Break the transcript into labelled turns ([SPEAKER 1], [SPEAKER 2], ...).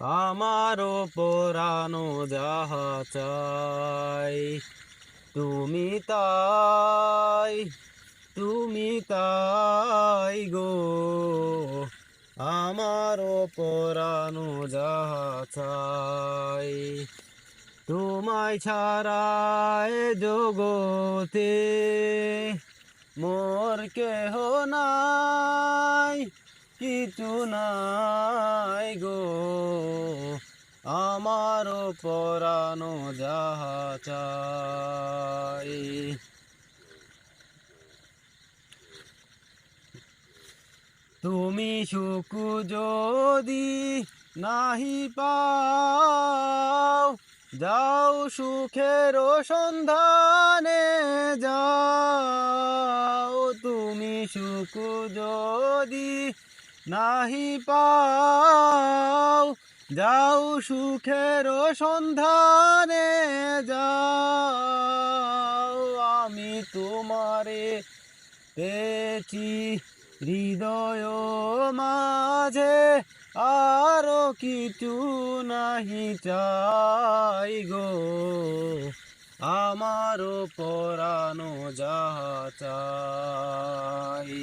[SPEAKER 1] আমারও পরানো যাহা চাই তুমি তাই তুমি তাই গো আমারও পরানো যাহা চাই তোমায় ছাড়া এ জগতে মোর কেহ নাই কিছু নাই গো আমারও পরানো যাহা চাই তুমি সুখ যদি নাহি পাও যাও সুখের সন্ধানে যাও তুমি সুখ যদি নাহি পাও যাও সুখের সন্ধানে যাও আমি তোমারে পেয়েছি হৃদয় মাঝে আরো কিছু নাহি চাই গো আমারও পরানো যাহা চাই।